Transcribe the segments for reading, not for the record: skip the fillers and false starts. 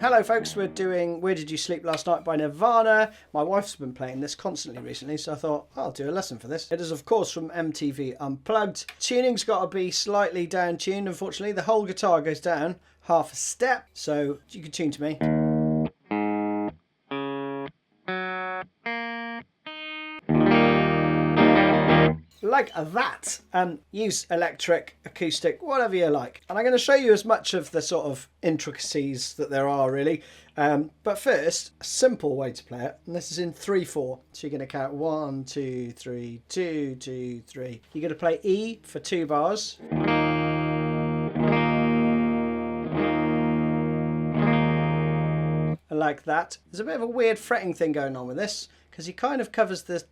Hello folks, we're doing Where Did You Sleep Last Night by Nirvana. My wife's been playing this constantly recently, so I thought I'll do a lesson for this. It is of course from MTV Unplugged. Tuning's got to be slightly down tuned, unfortunately. The whole guitar goes down half a step, so you can tune to me. Like that. Use electric, acoustic, whatever you like. And I'm going to show you as much of the sort of intricacies that there are really. But first, a simple way to play it. And this is in 3/4. So you're going to count 1, 2, 3, 2, 2, 3. You're going to play E for 2 bars. Like that. There's a bit of a weird fretting thing going on with this, because he kind of covers the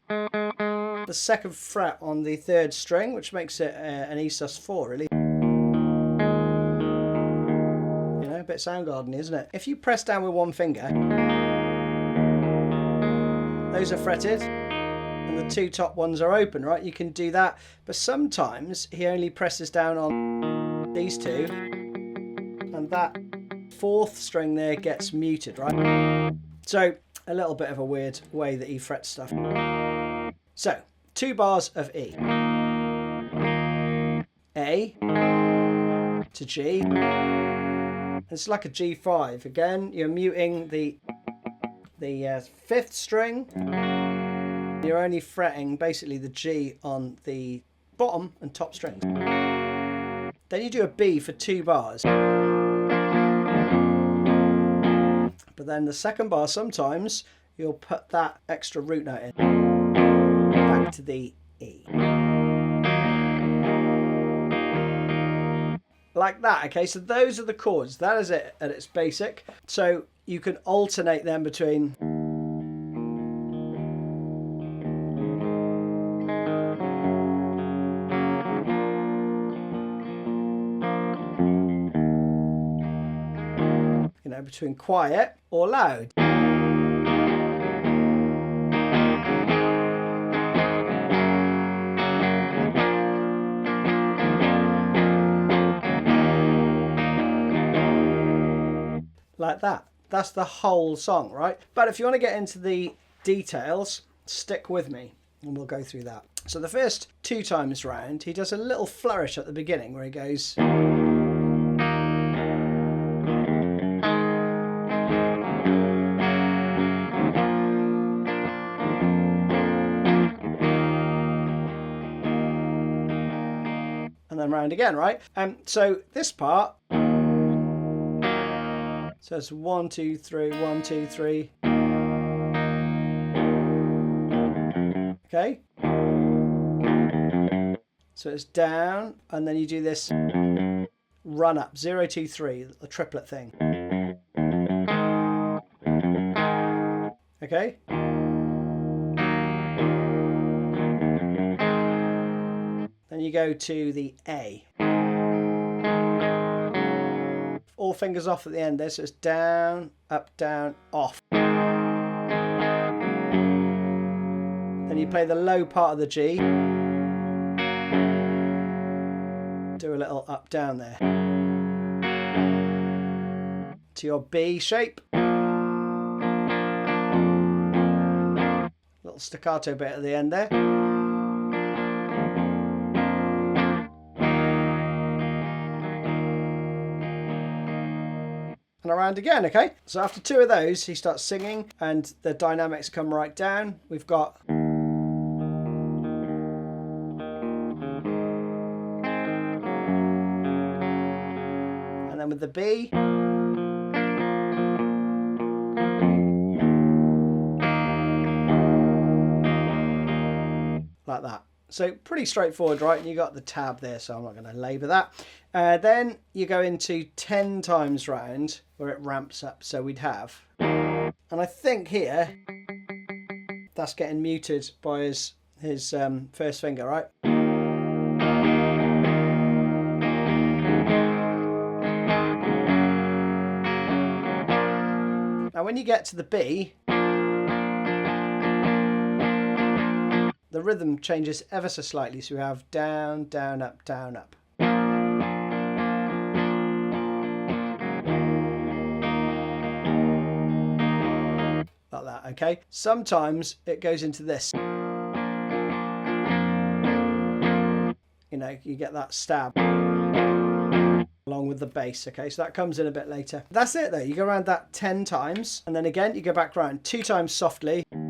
second fret on the 3rd string, which makes it an E sus4 really. You know, a bit Soundgarden-y, isn't it? If you press down with one finger, those are fretted and the 2 top ones are open, right? You can do that, but sometimes he only presses down on these 2 and that 4th string there gets muted, right? So a little bit of a weird way that he frets stuff. So 2 bars of E. A to G. It's like a G5. Again, you're muting the 5th string. You're only fretting basically the G on the bottom and top strings. Then you do a B for 2 bars. But then the second bar, sometimes you'll put that extra root note in. Back to the E. Like that, okay? So those are the chords. That is it at its basic. So you can alternate them between between quiet or loud. Like that. That's the whole song, right? But if you want to get into the details, stick with me and we'll go through that. So the first 2 times round, he does a little flourish at the beginning where he goes. And then round again, right? So this part, so it's 1, 2, 3, 1, 2, 3. Okay. So it's down, and then you do this run up, 0, 2, 3, a triplet thing. Okay. Then you go to the A. All fingers off at the end there, so it's down, up, down, off. Then you play the low part of the G. Do a little up, down there. To your B shape. Little staccato bit at the end there. And around again, okay? So after 2 of those, he starts singing and the dynamics come right down. We've got... And then with the B... Like that. So pretty straightforward, right? And you got the tab there, so I'm not going to labour that. Then you go into 10 times round where it ramps up. So we'd have, and I think here that's getting muted by his first finger, right? Now when you get to the B, the rhythm changes ever so slightly, so we have down, down, up, down, up. okay? Sometimes it goes into this. You know, you get that stab along with the bass, okay? So that comes in a bit later. That's it though. You go around that 10 times, and then again, you go back around 2 times softly. And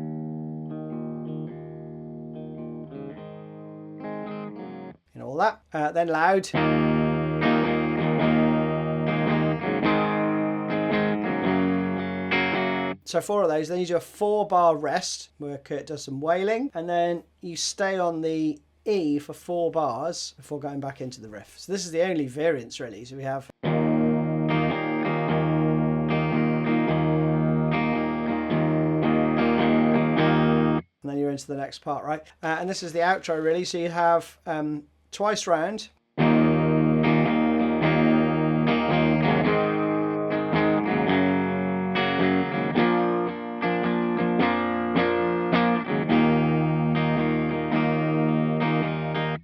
all that. Then loud. So 4 of those, then you do a 4-bar rest where Kurt does some wailing, and then you stay on the E for 4 bars before going back into the riff. So this is the only variance really. So we have, and then you're into the next part, right? And this is the outro really. So you have twice round.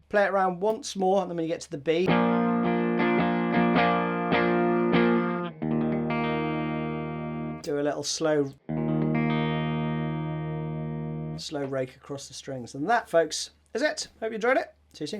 Play it around once more, and then when you get to the B, do a little slow rake across the strings. And that, folks, is it. Hope you enjoyed it. See you soon.